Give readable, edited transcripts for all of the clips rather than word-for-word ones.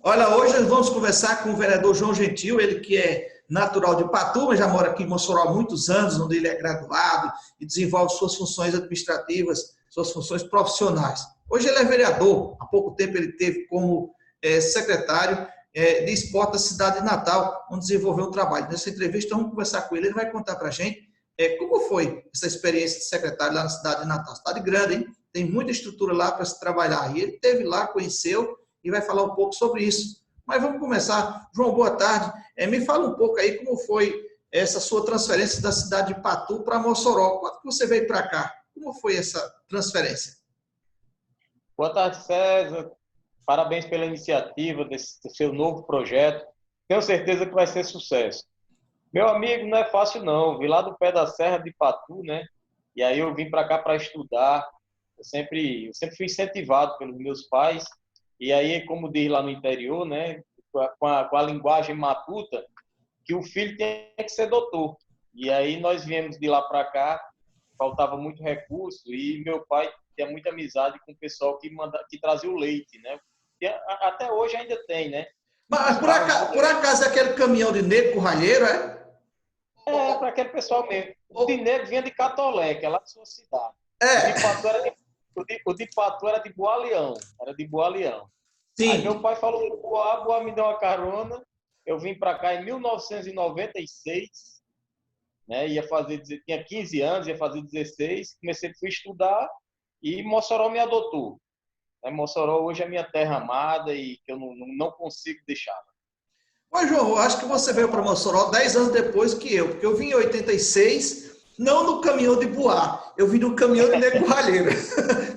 Olha, hoje nós vamos conversar com o vereador João Gentil, ele que é natural de Patu, mas já mora aqui em Mossoró há muitos anos, onde ele é graduado e desenvolve suas funções administrativas, suas funções profissionais. Hoje ele é vereador, há pouco tempo ele teve como secretário de esporte da cidade de Natal, onde desenvolveu um trabalho. Nessa entrevista, vamos conversar com ele, ele vai contar para a gente como foi essa experiência de secretário lá na cidade de Natal. Cidade grande, hein? Tem muita estrutura lá para se trabalhar. E ele esteve lá, conheceu, e vai falar um pouco sobre isso. Mas vamos começar. João, boa tarde. Me fala um pouco aí como foi essa sua transferência da cidade de Patu para Mossoró. Quando que você veio para cá? Como foi essa transferência? Boa tarde, César. Parabéns pela iniciativa desse seu novo projeto. Tenho certeza que vai ser sucesso. Meu amigo, não é fácil não. Vim lá do pé da serra de Patu, né? E aí eu vim para cá para estudar. Eu sempre fui incentivado pelos meus pais. E aí, como diz lá no interior, né? Com a linguagem matuta, que o filho tem que ser doutor. E aí nós viemos de lá para cá, faltava muito recurso e meu pai tinha muita amizade com o pessoal que trazia o leite, né? Até hoje ainda tem, né? Mas Os carros do por leite. acaso é aquele caminhão de negro curralheiro, é? É, para aquele pessoal mesmo. O de negro vinha de Catolé, que é lá de sua cidade. O de É, Patu o de Patu era de Boa-Leão. Era de Boa-Leão. Aí meu sim. pai falou, Boa me deu uma carona. Eu vim para cá em 1996, né? Tinha 15 anos, ia fazer 16. Fui estudar e Mossoró me adotou. Mossoró hoje é minha terra amada e que eu não consigo deixar. Mas, João, eu acho que você veio para Mossoró 10 anos depois que eu, porque eu vim em 86, não no caminhão de Boar, eu vim no caminhão de negro curralheiro.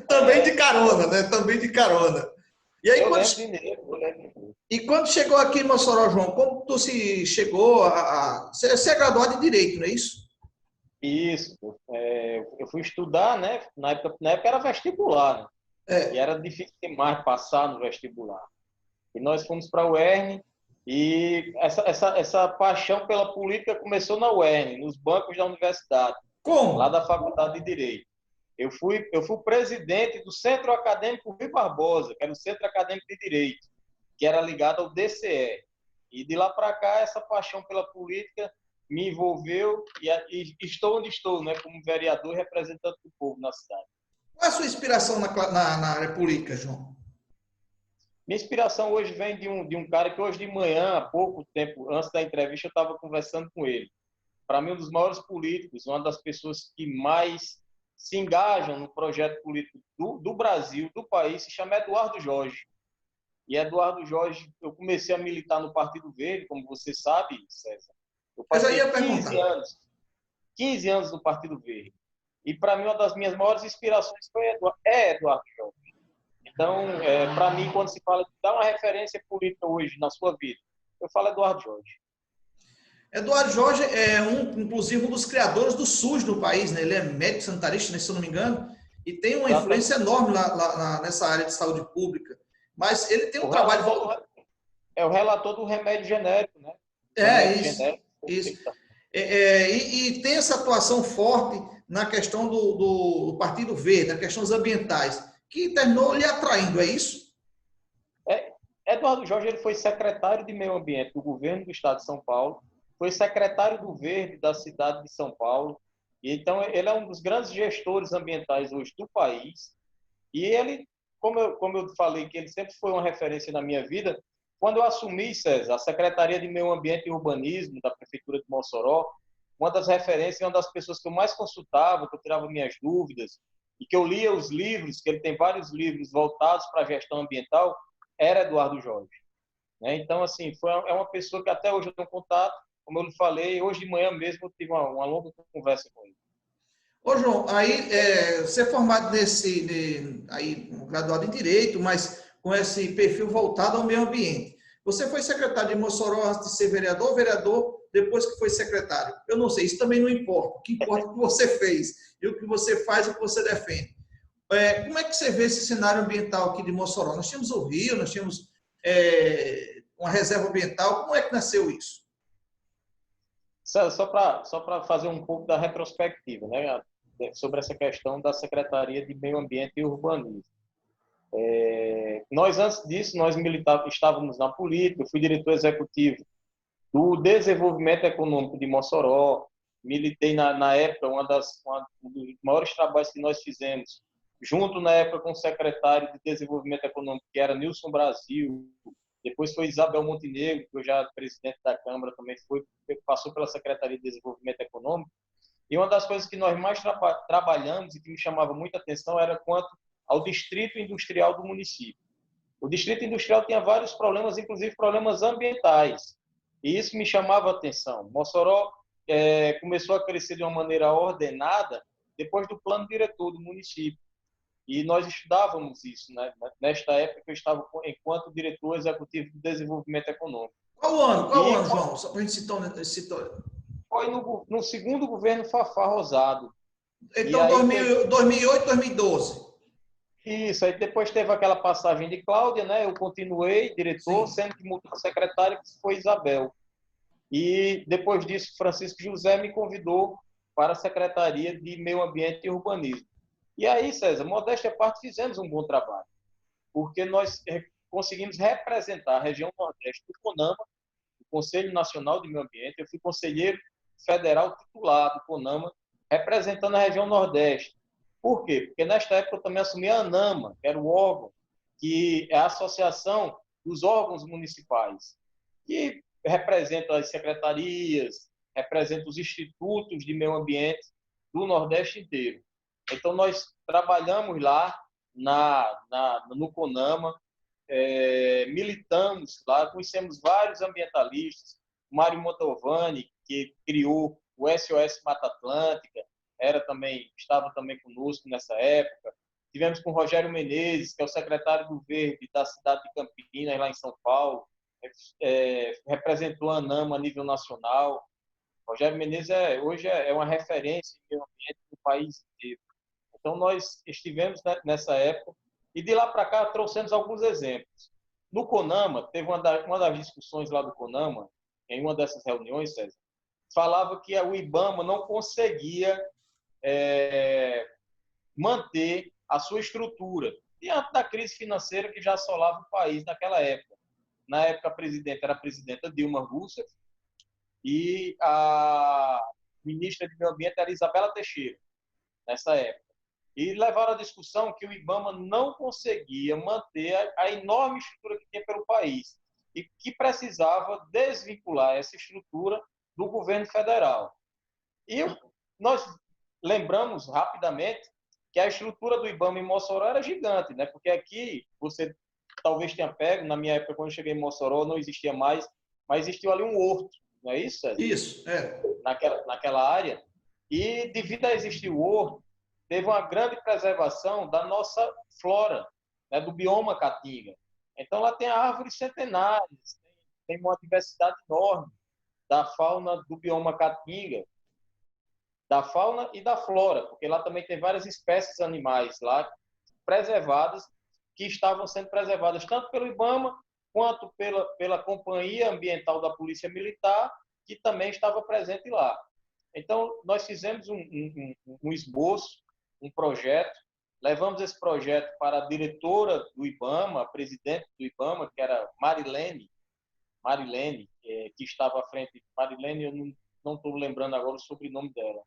Também de É, carona, né? Também de carona. E aí, eu lembro de negro, eu lembro. quando chegou aqui em Mossoró, João, como tu se chegou Você é graduado em Direito, não é isso? Isso. Eu fui estudar, né? Na época era vestibular, né? E É. era difícil demais passar no vestibular. E nós fomos para a UERN e essa paixão pela política começou na UERN, nos bancos da universidade, lá Como? da Faculdade de Direito. Eu fui presidente do Centro Acadêmico Rui Barbosa, que era o Centro Acadêmico de Direito, que era ligado ao DCE. E de lá para cá, essa paixão pela política me envolveu e estou onde estou, né, como vereador e representante do povo na cidade. Qual é a sua inspiração na área política, João? Minha inspiração hoje vem de um cara que hoje de manhã, há pouco tempo, antes da entrevista, eu estava conversando com ele. Para mim, um dos maiores políticos, uma das pessoas que mais se engajam no projeto político do Brasil, do país, se chama Eduardo Jorge. E Eduardo Jorge, eu comecei a militar no Partido Verde, como você sabe, César. Eu Eu já passei ia 15 perguntar. anos, 15 anos no Partido Verde. E para mim, uma das minhas maiores inspirações é Eduardo Jorge. Então, para mim, quando se fala de dar uma referência política hoje na sua vida, eu falo Eduardo Jorge. Eduardo Jorge é inclusive, um dos criadores do SUS no país, né? Ele é médico sanitarista, né, se eu não me engano, e tem uma influência Exatamente. enorme nessa área de saúde pública. Mas ele tem um O trabalho. relator do, é o relator do remédio genérico, né? É, Remédio isso. genérico. Isso. E tem essa atuação forte na questão do Partido Verde, na questão dos ambientais, que terminou lhe atraindo, é isso? É, Eduardo Jorge ele foi secretário de Meio Ambiente do governo do Estado de São Paulo, foi secretário do Verde da cidade de São Paulo, e então ele é um dos grandes gestores ambientais hoje do país. E ele, como eu falei, que ele sempre foi uma referência na minha vida, quando eu assumi, César, a Secretaria de Meio Ambiente e Urbanismo da Prefeitura de Mossoró, uma das referências, uma das pessoas que eu mais consultava, que eu tirava minhas dúvidas, e que eu lia os livros, que ele tem vários livros voltados para a gestão ambiental, era Eduardo Jorge. Né? Então, assim, é uma pessoa que até hoje eu tenho contato, como eu lhe falei, hoje de manhã mesmo eu tive uma longa conversa com ele. Ô, João, aí você é formado aí, graduado em Direito, mas com esse perfil voltado ao meio ambiente. Você foi secretário de Mossoró antes de ser vereador, vereador depois que foi secretário? Eu não sei, isso também não importa. O que importa é o que você fez e o que você faz e o que você defende. Como é que você vê esse cenário ambiental aqui de Mossoró? Nós tínhamos o Rio, nós tínhamos uma reserva ambiental. Como é que nasceu isso? Só para fazer um pouco da retrospectiva, né, sobre essa questão da Secretaria de Meio Ambiente e Urbanismo. Nós, antes disso, estávamos na política, eu fui diretor executivo do Desenvolvimento Econômico de Mossoró, militei na época, um dos maiores trabalhos que nós fizemos, junto na época com o secretário de Desenvolvimento Econômico, que era Nilson Brasil, depois foi Isabel Montenegro, que eu já presidente da Câmara também passou pela Secretaria de Desenvolvimento Econômico, e uma das coisas que nós mais trabalhamos e que me chamava muita atenção era quanto ao distrito industrial do município. O distrito industrial tinha vários problemas, inclusive problemas ambientais, e isso me chamava a atenção. Mossoró começou a crescer de uma maneira ordenada depois do plano diretor do município. E nós estudávamos isso, né? Nesta época eu estava enquanto diretor executivo de desenvolvimento econômico. Qual ano, João? Só para a gente citar. Foi no segundo governo Fafá Rosado. Então, 2008, 2012. Isso, aí depois teve aquela passagem de Cláudia, né? Eu continuei diretor, sendo que mudou a secretária, que foi Isabel. E depois disso, Francisco José me convidou para a Secretaria de Meio Ambiente e Urbanismo. E aí, César, modéstia à parte, fizemos um bom trabalho, porque nós conseguimos representar a região Nordeste do CONAMA, o Conselho Nacional de Meio Ambiente. Eu fui conselheiro federal titular do CONAMA, representando a região Nordeste. Por quê? Porque nesta época eu também assumi a ANAMA, que era o órgão, que é a Associação dos Órgãos Municipais, que representa as secretarias, representa os institutos de meio ambiente do Nordeste inteiro. Então, nós trabalhamos lá no CONAMA, militamos lá, conhecemos vários ambientalistas, Mário Montalvani, que criou o SOS Mata Atlântica, estava também conosco nessa época. Tivemos com o Rogério Menezes, que é o secretário do Verde da cidade de Campinas, lá em São Paulo, representou a ANAMA a nível nacional. Rogério Menezes hoje é uma referência em meio ambiente do país inteiro. Então, nós estivemos nessa época e de lá para cá trouxemos alguns exemplos. No CONAMA, teve uma das discussões lá do CONAMA, em uma dessas reuniões, César, falava que o IBAMA não conseguia manter a sua estrutura diante da crise financeira que já assolava o país naquela época. Na época, a presidenta era a presidenta Dilma Rousseff e a ministra de Meio Ambiente era Isabela Teixeira, nessa época. E levaram a discussão que o IBAMA não conseguia manter a enorme estrutura que tinha pelo país e que precisava desvincular essa estrutura do governo federal. E nós lembramos rapidamente que a estrutura do IBAMA em Mossoró era gigante, né? Porque aqui, você talvez tenha pego, na minha época, quando eu cheguei em Mossoró, não existia mais, mas existiu ali um horto, não é isso, César? Isso, é. Naquela área. E, devido a existir o horto, teve uma grande preservação da nossa flora, né, do bioma caatinga. Então, lá tem árvores centenárias, tem uma diversidade enorme da fauna do bioma caatinga, da fauna e da flora, porque lá também tem várias espécies animais lá preservadas, que estavam sendo preservadas tanto pelo IBAMA quanto pela Companhia Ambiental da Polícia Militar, que também estava presente lá. Então, nós fizemos um esboço, um projeto, levamos esse projeto para a diretora do IBAMA, a presidente do IBAMA, que era Marilene, que estava à frente. Marilene, eu não estou lembrando agora o sobrenome dela.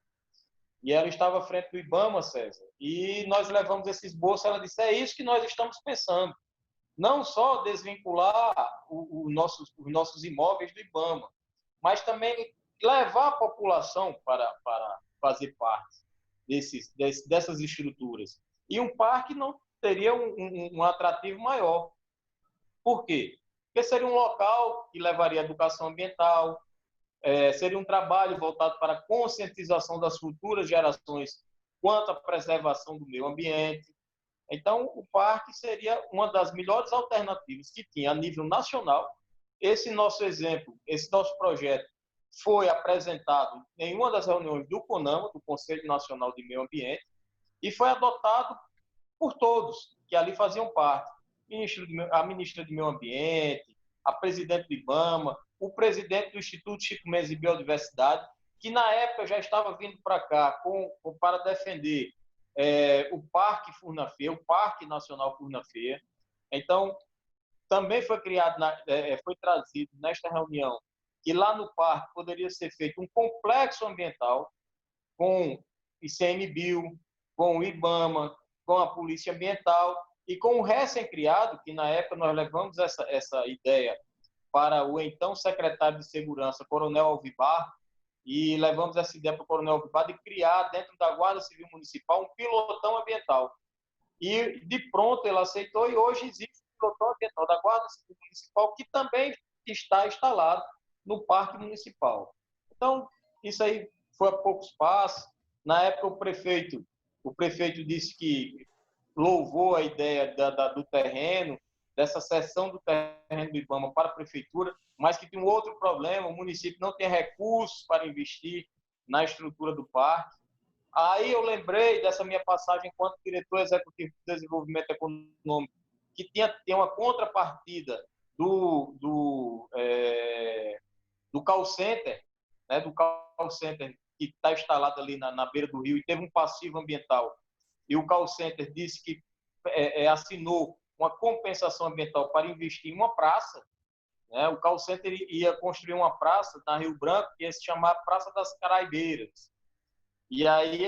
E ela estava à frente do IBAMA, César, e nós levamos esse esboço. Ela disse: é isso que nós estamos pensando. Não só desvincular os nossos imóveis do IBAMA, mas também levar a população para fazer parte dessas estruturas. E um parque não teria um atrativo maior. Por quê? Porque seria um local que levaria educação ambiental, seria um trabalho voltado para a conscientização das futuras gerações quanto à preservação do meio ambiente. Então, o parque seria uma das melhores alternativas que tinha a nível nacional. Esse nosso exemplo, esse nosso projeto foi apresentado em uma das reuniões do CONAMA, do Conselho Nacional de Meio Ambiente, e foi adotado por todos que ali faziam parte. A ministra de Meio Ambiente, a presidente do IBAMA, o presidente do Instituto Chico Mendes de Biodiversidade, que na época já estava vindo para cá para defender o Parque Furnafê, o Parque Nacional Furnafê. Então, também foi foi trazido nesta reunião que lá no parque poderia ser feito um complexo ambiental com ICMBio, com o IBAMA, com a Polícia Ambiental e com o recém-criado, que na época nós levamos essa ideia para o então secretário de Segurança, Coronel Alvivar, e levamos essa ideia para o Coronel Alvivar de criar dentro da Guarda Civil Municipal um pilotão ambiental. E de pronto ele aceitou e hoje existe um pilotão ambiental da Guarda Civil Municipal que também está instalado no Parque Municipal. Então, isso aí foi a poucos passos. Na época, o prefeito disse que louvou a ideia do terreno, dessa cessão do terreno do IBAMA para a prefeitura, mas que tem um outro problema, o município não tem recursos para investir na estrutura do parque. Aí eu lembrei dessa minha passagem enquanto diretor executivo de desenvolvimento econômico, que tem uma contrapartida do call center, né, do call center que está instalado ali na beira do rio e teve um passivo ambiental. E o call center disse que assinou uma compensação ambiental para investir em uma praça. Né? O call center ia construir uma praça na Rio Branco que ia se chamar Praça das Caraibeiras. E aí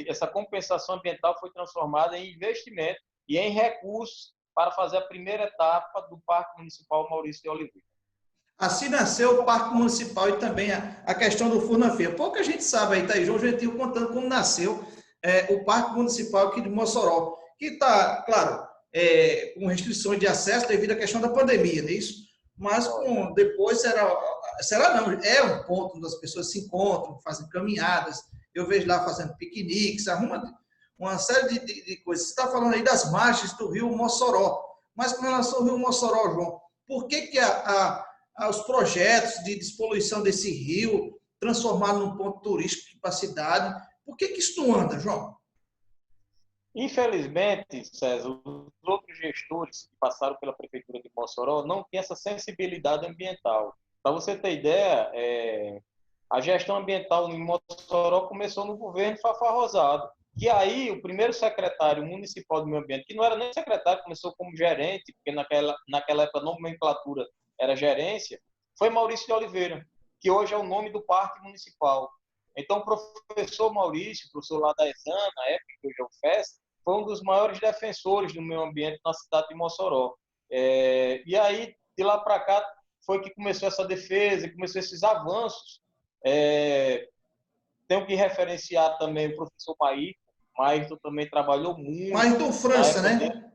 essa compensação ambiental foi transformada em investimento e em recursos para fazer a primeira etapa do Parque Municipal Maurício de Oliveira. Assim nasceu o Parque Municipal e também a questão do Furnafia. Pouca gente sabe aí, tá aí João Gentil contando como nasceu o Parque Municipal aqui de Mossoró, que está, claro, com restrições de acesso devido à questão da pandemia, não é isso? Mas depois é um ponto onde as pessoas se encontram, fazem caminhadas, eu vejo lá fazendo piqueniques, arruma uma série de coisas. Você está falando aí das margens do rio Mossoró, mas com relação ao rio Mossoró, João, por que os projetos de despoluição desse rio, transformado num ponto turístico para a cidade, por que isso não anda, João? Infelizmente, César, os outros gestores que passaram pela Prefeitura de Mossoró não têm essa sensibilidade ambiental. Para você ter ideia, a gestão ambiental em Mossoró começou no governo Fafá Rosado. E aí, o primeiro secretário municipal do meio ambiente, que não era nem secretário, começou como gerente, porque naquela época a nomenclatura era gerência, foi Maurício de Oliveira, que hoje é o nome do Parque Municipal. Então, o professor Maurício, professor lá da ESAN, na época que hoje é o FES, foi um dos maiores defensores do meio ambiente na cidade de Mossoró. E aí, de lá para cá, foi que começou essa defesa, começou esses avanços. Tenho que referenciar também o professor Maírton também trabalhou muito. Maírton França, né?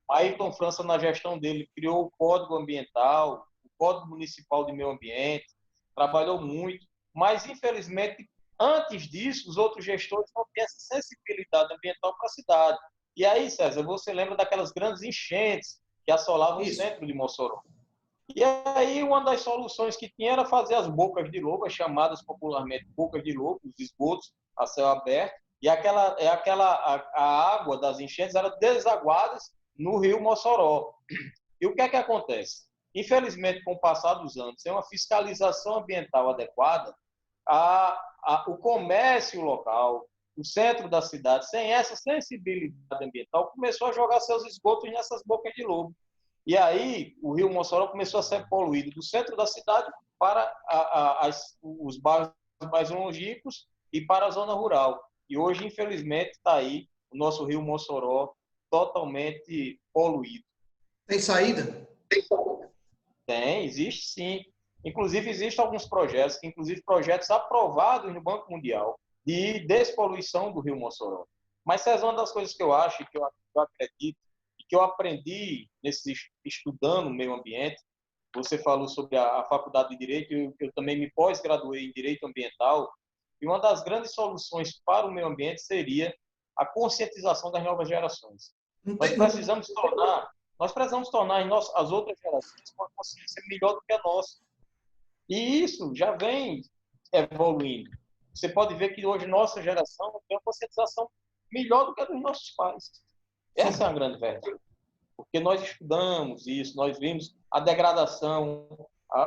Maírton França, na gestão dele, criou o Código Ambiental, o Código Municipal de Meio Ambiente, trabalhou muito, mas, infelizmente, antes disso, os outros gestores não têm essa sensibilidade ambiental para a cidade. E aí, César, você lembra daquelas grandes enchentes que assolavam o centro de Mossoró. E aí, uma das soluções que tinha era fazer as bocas de lobo, chamadas popularmente bocas de lobo, os esgotos a céu aberto, e a água das enchentes era desaguada no rio Mossoró. E o que é que acontece? Infelizmente, com o passar dos anos, sem uma fiscalização ambiental adequada, o comércio local, o centro da cidade, sem essa sensibilidade ambiental, começou a jogar seus esgotos nessas bocas de lobo. E aí, o rio Mossoró começou a ser poluído do centro da cidade para os bairros mais longínquos e para a zona rural. E hoje, infelizmente, está aí o nosso rio Mossoró totalmente poluído. Tem saída? Tem, existe sim. Inclusive, existem alguns projetos, projetos aprovados no Banco Mundial de despoluição do rio Mossoró. Mas essa é uma das coisas que eu acho, que eu acredito, que eu aprendi estudando o meio ambiente. Você falou sobre a faculdade de Direito, eu também me pós-graduei em Direito Ambiental, e uma das grandes soluções para o meio ambiente seria a conscientização das novas gerações. Nós precisamos tornar as outras gerações com uma consciência melhor do que a nossa. E isso já vem evoluindo. Você pode ver que hoje nossa geração tem uma conscientização melhor do que a dos nossos pais. Essa é a grande verdade. Porque nós estudamos isso, nós vimos a degradação,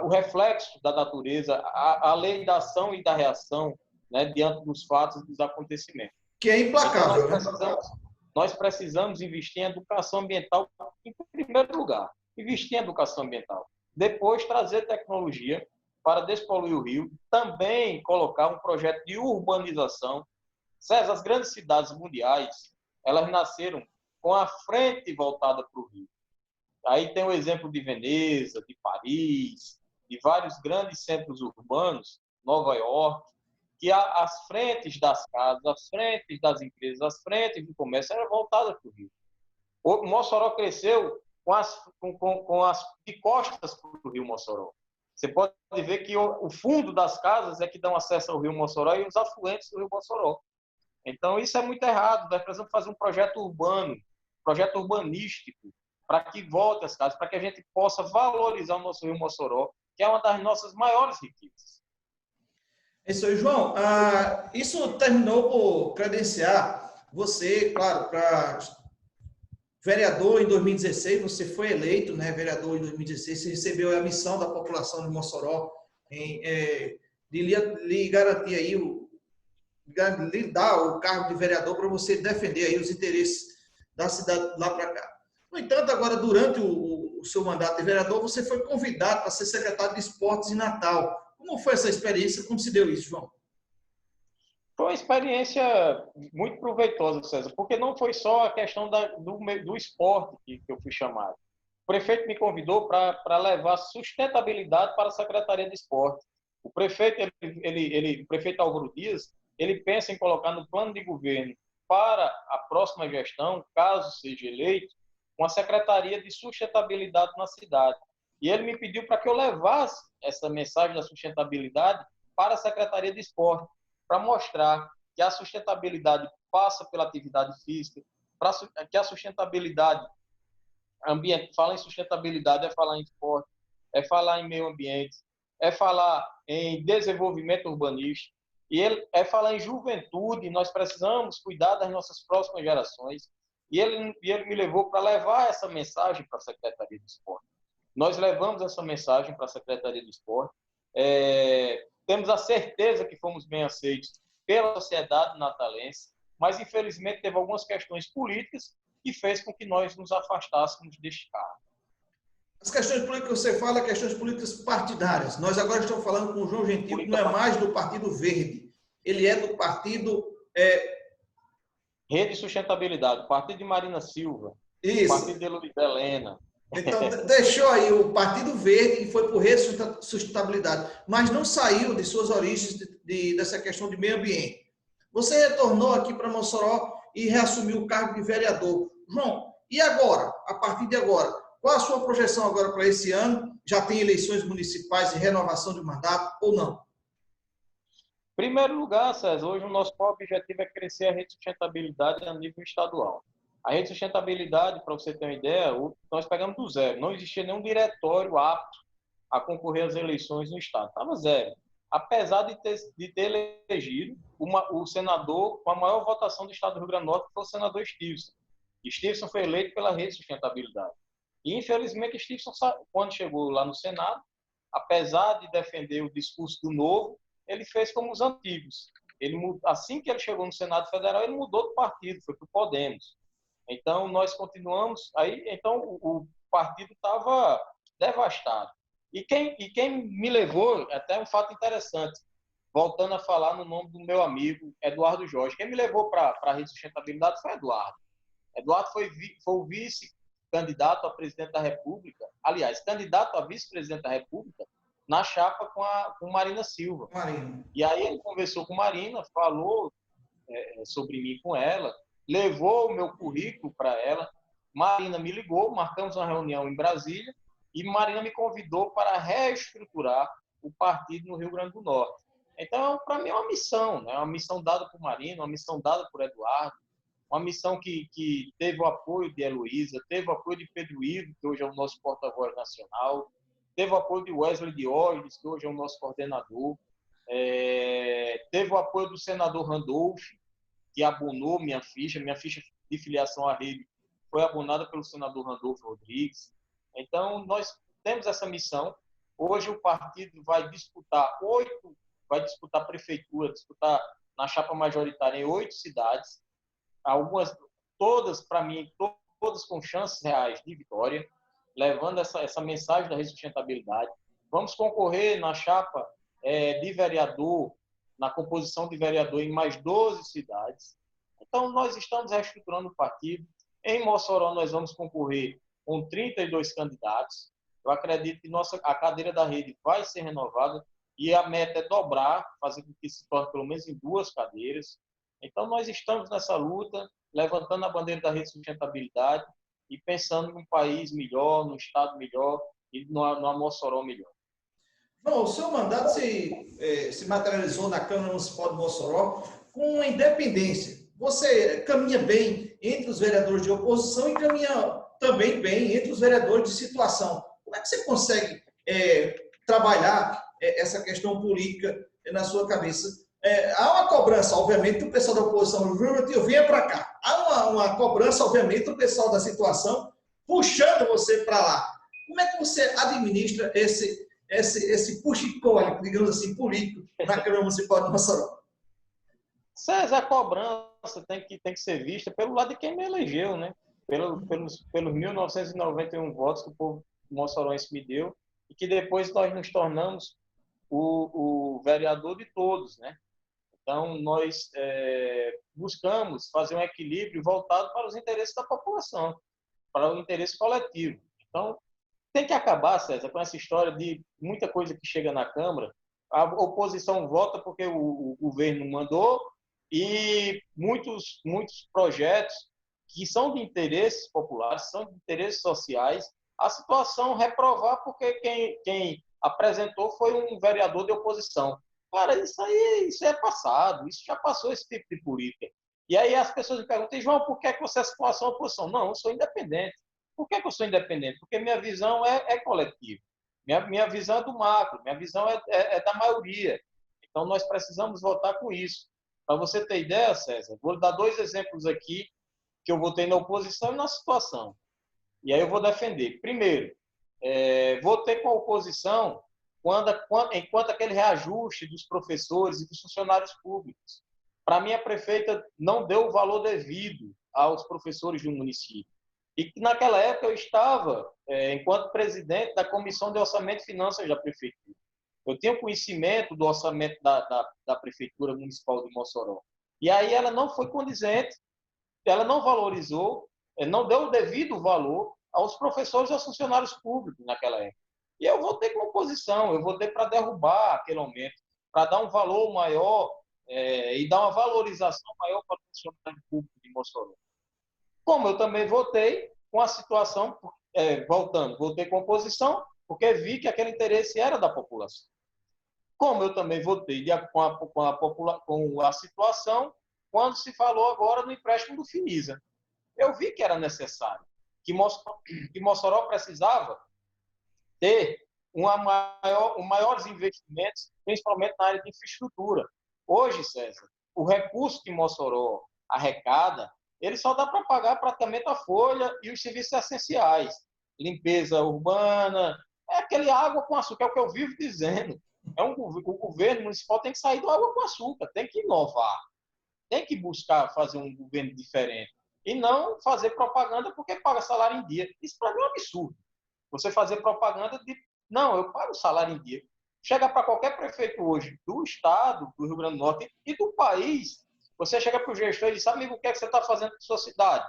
o reflexo da natureza, a lei da ação e da reação, né, diante dos fatos e dos acontecimentos. Que é implacável. Então, nós precisamos investir em educação ambiental em primeiro lugar. Investir em educação ambiental. Depois, trazer tecnologia para despoluir o rio. Também colocar um projeto de urbanização. César, as grandes cidades mundiais, elas nasceram com a frente voltada para o rio. Aí tem o exemplo de Veneza, de Paris, de vários grandes centros urbanos, Nova York, que as frentes das casas, as frentes das empresas, as frentes do comércio eram voltadas para o rio. O Mossoró cresceu de costas para o rio Mossoró. Você pode ver que o fundo das casas é que dão acesso ao rio Mossoró e os afluentes do rio Mossoró. Então, isso é muito errado. Nós precisamos fazer um projeto urbano, projeto urbanístico, para que volte as casas, para que a gente possa valorizar o nosso rio Mossoró, que é uma das nossas maiores riquezas. É isso aí, João. Isso terminou por credenciar você, claro, para vereador em 2016, você foi eleito, né, vereador em 2016, você recebeu a missão da população de Mossoró de lhe garantir aí, lhe dar o cargo de vereador para você defender aí os interesses da cidade lá para cá. No entanto, agora, durante o seu mandato de vereador, você foi convidado para ser secretário de Esportes em Natal. Como foi essa experiência? Como se deu isso, João? Foi uma experiência muito proveitosa, César, porque não foi só a questão do esporte que eu fui chamado. O prefeito me convidou para levar sustentabilidade para a Secretaria de Esporte. O prefeito, o prefeito Álvaro Dias, ele pensa em colocar no plano de governo para a próxima gestão, caso seja eleito, uma Secretaria de Sustentabilidade na cidade. E ele me pediu para que eu levasse essa mensagem da sustentabilidade para a Secretaria de Esporte, para mostrar que a sustentabilidade passa pela atividade física, que a sustentabilidade ambiente, falar em sustentabilidade é falar em esporte, é falar em meio ambiente, é falar em desenvolvimento urbanístico, e é falar em juventude. Nós precisamos cuidar das nossas próximas gerações. E ele me levou para levar essa mensagem para a Secretaria de Esporte. Nós levamos essa mensagem para a Secretaria de Esporte. Temos a certeza que fomos bem aceitos pela sociedade natalense, mas infelizmente teve algumas questões políticas que fez com que nós nos afastássemos deste cargo. As questões políticas que você fala, questões políticas partidárias. Nós agora estamos falando com o João Gentil, que não é mais do Partido Verde. Ele é do Partido... Rede Sustentabilidade, Partido de Marina Silva, Isso. Partido de Luiz Helena. Então, deixou aí o Partido Verde e foi por Rede Sustentabilidade, mas não saiu de suas origens dessa questão de meio ambiente. Você retornou aqui para Mossoró e reassumiu o cargo de vereador. João, e agora? A partir de agora, qual a sua projeção agora para esse ano? Já tem eleições municipais e renovação de mandato ou não? Em primeiro lugar, César, hoje o nosso objetivo é crescer a rede de sustentabilidade a nível estadual. A rede de sustentabilidade, para você ter uma ideia, nós pegamos do zero. Não existia nenhum diretório apto a concorrer às eleições no estado. Estava zero. Apesar de ter elegido o senador com a maior votação do estado do Rio Grande do Norte, que foi o senador Stevenson. Stevenson foi eleito pela rede de sustentabilidade. E, infelizmente, Stevenson, quando chegou lá no Senado, apesar de defender o discurso do novo, ele fez como os antigos. Assim que ele chegou no Senado Federal, ele mudou de partido, foi para o Podemos. Então, nós continuamos. Então, o partido estava devastado. E quem me levou, até um fato interessante, voltando a falar no nome do meu amigo Eduardo Jorge, quem me levou para a Rede de Sustentabilidade foi Eduardo. Eduardo foi o vice-candidato a presidente da República, aliás, candidato a vice-presidente da República, na chapa com Marina Silva. Marina. E aí ele conversou com Marina, falou sobre mim com ela, levou o meu currículo para ela. Marina me ligou, marcamos uma reunião em Brasília e Marina me convidou para reestruturar o partido no Rio Grande do Norte. Então, para mim é uma missão, né? Uma missão dada por Marina, uma missão dada por Eduardo, uma missão que teve o apoio de Heloísa, teve o apoio de Pedro Ivo, que hoje é o nosso porta-voz nacional, teve o apoio de Wesley Diógenes, que hoje é o nosso coordenador, teve o apoio do senador Randolph, que abonou minha ficha de filiação à rede foi abonada pelo senador Randolfo Rodrigues. Então, nós temos essa missão. Hoje o partido vai disputar prefeitura, disputar na chapa majoritária em 8 cidades. todas, para mim, todas com chances reais de vitória, levando essa mensagem da sustentabilidade. Vamos concorrer na chapa de vereador, na composição de vereador em mais 12 cidades. Então, nós estamos reestruturando o partido. Em Mossoró, nós vamos concorrer com 32 candidatos. Eu acredito que a cadeira da rede vai ser renovada e a meta é dobrar, fazer com que se torne pelo menos em 2 cadeiras. Então, nós estamos nessa luta, levantando a bandeira da rede de sustentabilidade e pensando num país melhor, num estado melhor e numa Mossoró melhor. Bom, o seu mandato se materializou na Câmara Municipal de Mossoró com uma independência. Você caminha bem entre os vereadores de oposição e caminha também bem entre os vereadores de situação. Como é que você consegue trabalhar essa questão política na sua cabeça? Há uma cobrança, obviamente, do pessoal da oposição, venha para cá. Há uma cobrança, obviamente, do pessoal da situação, puxando você para lá. Como é que você administra esse puxa-colhe, digamos assim, político na Câmara Municipal de Mossoró? César, a cobrança tem que ser vista pelo lado de quem me elegeu, né? Pelos 1.991 votos que o povo moçoroense me deu e que depois nós nos tornamos o vereador de todos, né? Então, nós buscamos fazer um equilíbrio voltado para os interesses da população, para o interesse coletivo. Então, tem que acabar, César, com essa história de muita coisa que chega na Câmara. A oposição vota porque o governo mandou e muitos projetos que são de interesses populares, são de interesses sociais, a situação reprovar porque quem apresentou foi um vereador de oposição. Cara, isso é passado, isso já passou esse tipo de política. E aí as pessoas me perguntam, João, por que você é situação oposição? Não, eu sou independente. Por que eu sou independente? Porque minha visão é coletiva. Minha visão é do macro, minha visão é da maioria. Então, nós precisamos votar com isso. Para você ter ideia, César, vou dar 2 exemplos aqui que eu votei na oposição e na situação. E aí eu vou defender. Primeiro, votei com a oposição enquanto aquele reajuste dos professores e dos funcionários públicos. Para mim, a prefeita não deu o valor devido aos professores do município. E naquela época eu estava, enquanto presidente da Comissão de Orçamento e Finanças da Prefeitura. Eu tinha conhecimento do orçamento da Prefeitura Municipal de Mossoró. E aí ela não foi condizente, ela não valorizou, não deu o devido valor aos professores e aos funcionários públicos naquela época. E eu votei com oposição, eu votei para derrubar aquele aumento, para dar um valor maior e dar uma valorização maior para o funcionário público de Mossoró. Como eu também votei com a situação, votei com oposição, porque vi que aquele interesse era da população. Como eu também votei com a situação, quando se falou agora no empréstimo do Finisa. Eu vi que era necessário, que Mossoró precisava ter maiores investimentos, principalmente na área de infraestrutura. Hoje, César, o recurso que Mossoró arrecada, ele só dá para pagar praticamente a folha e os serviços essenciais. Limpeza urbana, aquele água com açúcar, é o que eu vivo dizendo. O governo municipal tem que sair do água com açúcar, tem que inovar, tem que buscar fazer um governo diferente. E não fazer propaganda porque paga salário em dia. Isso para mim é um absurdo. Você fazer propaganda de, não, eu pago salário em dia. Chega para qualquer prefeito hoje do estado, do Rio Grande do Norte e do país, você chega para o gestor e diz, amigo, o que é que você está fazendo com a sua cidade?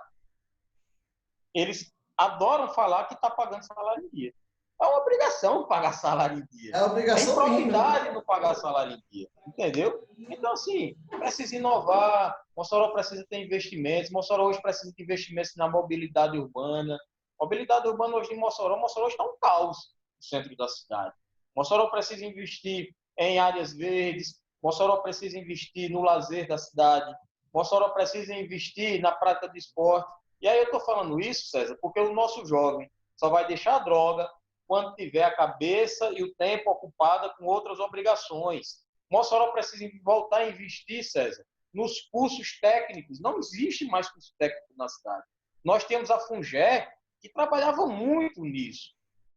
Eles adoram falar que está pagando salário em dia. É uma obrigação pagar salário em dia. É obrigação improbidade não pagar salário em dia. Entendeu? Então, assim, precisa inovar. Mossoró precisa ter investimentos. Mossoró hoje precisa de investimentos na mobilidade urbana. Mobilidade urbana hoje em Mossoró está um caos no centro da cidade. Mossoró precisa investir em áreas verdes. Mossoró precisa investir no lazer da cidade. Mossoró precisa investir na prática de esporte. E aí eu estou falando isso, César, porque o nosso jovem só vai deixar a droga quando tiver a cabeça e o tempo ocupada com outras obrigações. Mossoró precisa voltar a investir, César, nos cursos técnicos. Não existe mais curso técnico na cidade. Nós temos a Fungé, que trabalhava muito nisso.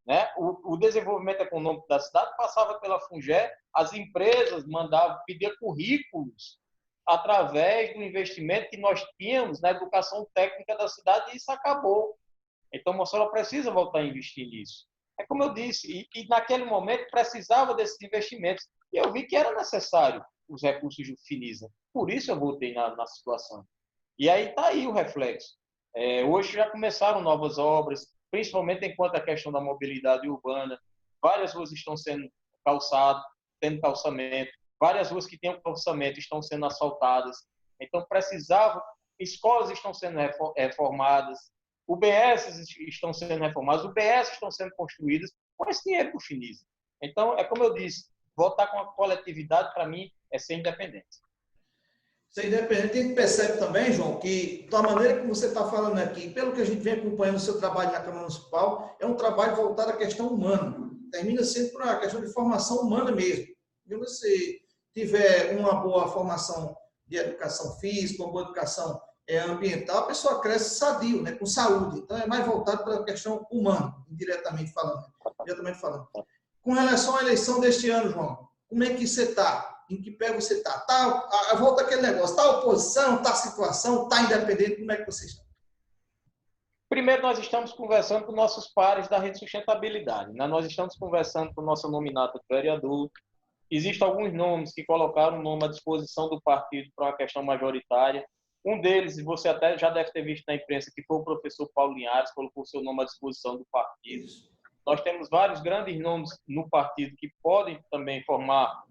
Né? O desenvolvimento econômico da cidade passava pela Fungé, as empresas mandavam pedir currículos através do investimento que nós tínhamos na educação técnica da cidade, e isso acabou. Então, Mossoró precisa voltar a investir nisso. É como eu disse, e naquele momento precisava desses investimentos. E eu vi que era necessário os recursos do Finisa. Por isso eu voltei na situação. E aí está aí o reflexo. Hoje já começaram novas obras, principalmente enquanto a questão da mobilidade urbana. Várias ruas estão sendo calçadas, tendo calçamento. Várias ruas que tinham calçamento estão sendo asfaltadas. Então, precisava. Escolas estão sendo reformadas, UBS estão sendo reformadas, UBS estão sendo construídas com esse dinheiro do Finisa. Então, é como eu disse, votar com a coletividade, para mim, é ser independente. Ser independente, a gente percebe também, João, que da maneira que você está falando aqui, pelo que a gente vem acompanhando o seu trabalho na Câmara Municipal, é um trabalho voltado à questão humana. Termina sendo para a questão de formação humana mesmo. Se você tiver uma boa formação de educação física, uma boa educação ambiental, a pessoa cresce sadio, né, com saúde. Então, é mais voltado para a questão humana, diretamente falando. Com relação à eleição deste ano, João, como é que você está? Em que pé você está? Volta aquele negócio, está a oposição, está a situação, está independente, como é que você está? Primeiro, nós estamos conversando com nossos pares da Rede Sustentabilidade, né? Nós estamos conversando com o nosso nominata de vereador. Existem alguns nomes que colocaram o nome à disposição do partido para uma questão majoritária. Um deles, e você até já deve ter visto na imprensa, que foi o professor Paulo Linhares, colocou seu nome à disposição do partido. Nós temos vários grandes nomes no partido que podem também formar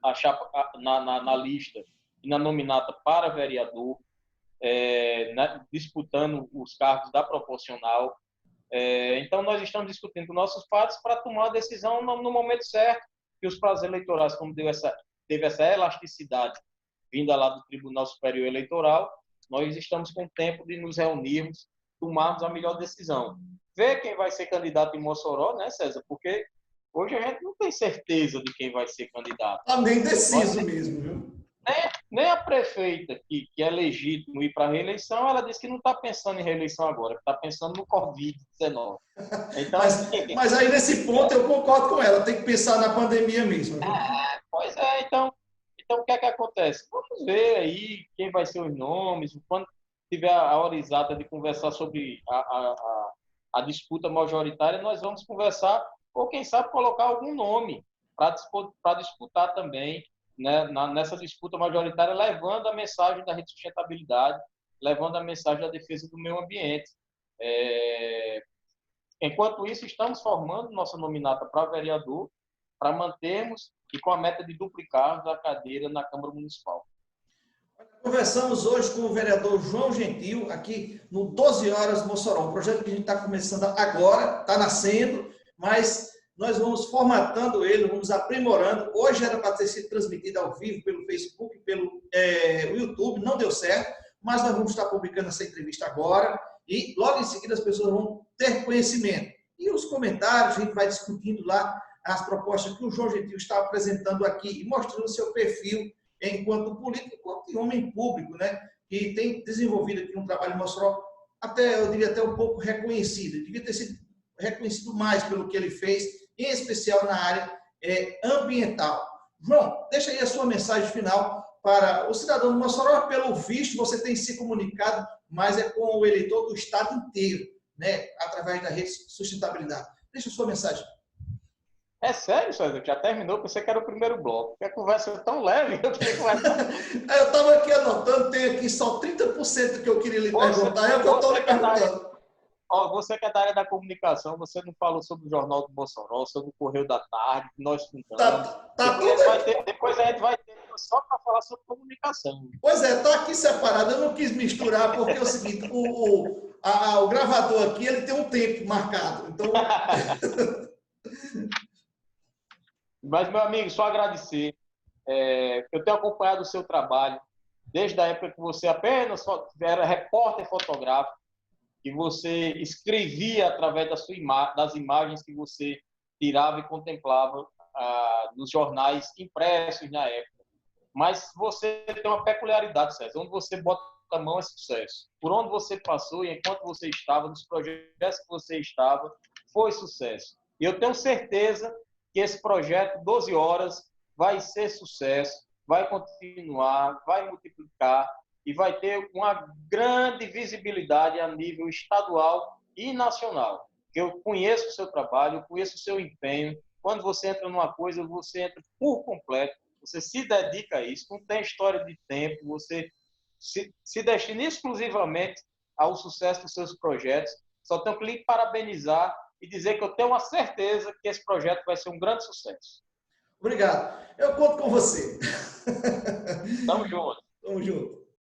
a chapa na lista e na nominata para vereador, disputando os cargos da proporcional. Então, nós estamos discutindo com nossos pares para tomar a decisão no momento certo, que os prazos eleitorais, como teve essa elasticidade vinda lá do Tribunal Superior Eleitoral, nós estamos com tempo de nos reunirmos, tomarmos a melhor decisão. Ver quem vai ser candidato em Mossoró, né, César? Porque hoje a gente não tem certeza de quem vai ser candidato. Está bem indeciso mesmo, viu? Nem a prefeita, que é legítimo ir para a reeleição, ela disse que não está pensando em reeleição agora, está pensando no Covid-19. Então, mas aí, nesse ponto, eu concordo com ela, tem que pensar na pandemia mesmo. Pois é, então o que é que acontece? Vamos ver aí quem vai ser os nomes, quando tiver a hora exata de conversar sobre a disputa majoritária, nós vamos conversar, ou quem sabe colocar algum nome para disputar também, né, nessa disputa majoritária, levando a mensagem da rede de sustentabilidade, levando a mensagem da defesa do meio ambiente. Enquanto isso, estamos formando nossa nominata para vereador, para mantermos e com a meta de duplicar a cadeira na Câmara Municipal. Conversamos hoje com o vereador João Gentil, aqui no 12 Horas Mossoró, um projeto que a gente está começando agora, está nascendo, mas nós vamos formatando ele, vamos aprimorando. Hoje era para ter sido transmitido ao vivo pelo Facebook, pelo YouTube, não deu certo, mas nós vamos estar publicando essa entrevista agora e logo em seguida as pessoas vão ter conhecimento. E os comentários, a gente vai discutindo lá as propostas que o João Gentil está apresentando aqui e mostrando o seu perfil enquanto político, enquanto homem público, né? Que tem desenvolvido aqui um trabalho em Mossoró, eu diria até um pouco reconhecido. Devia ter sido reconhecido mais pelo que ele fez, em especial na área ambiental. João, deixa aí a sua mensagem final para o cidadão de Mossoró. Pelo visto, você tem se comunicado, mas é com o eleitor do estado inteiro, né? Através da rede de sustentabilidade. Deixa a sua mensagem. É sério, César? Já terminou? Pensei que era o primeiro bloco. Porque a conversa é tão leve. Eu estava aqui anotando, tem aqui só 30% que eu queria lhe perguntar. É o que eu estou lhe perguntando. Você que é da área da comunicação, você não falou sobre o Jornal do Mossoró, sobre o Correio da Tarde, que nós juntamos. Depois a gente vai ter só para falar sobre comunicação. Pois é, está aqui separado. Eu não quis misturar, porque é o seguinte, o gravador aqui, ele tem um tempo marcado. Então... Mas, meu amigo, só agradecer. Eu tenho acompanhado o seu trabalho desde a época que você apenas era repórter fotográfico, que você escrevia através das imagens que você tirava e contemplava nos jornais impressos na época. Mas você tem uma peculiaridade, César. Onde você bota a mão é sucesso. Por onde você passou e enquanto você estava, nos projetos que você estava, foi sucesso. E eu tenho certeza que esse projeto 12 Horas vai ser sucesso. vai continuar, vai multiplicar e vai ter uma grande visibilidade a nível estadual e nacional. Eu conheço o seu trabalho, eu conheço o seu empenho. Quando você entra numa coisa, você entra por completo, você se dedica a isso, não tem história de tempo, você se destina exclusivamente ao sucesso dos seus projetos. Só tenho que lhe parabenizar e dizer que eu tenho uma certeza que esse projeto vai ser um grande sucesso. Obrigado. Eu conto com você. Tamo junto. Tamo junto.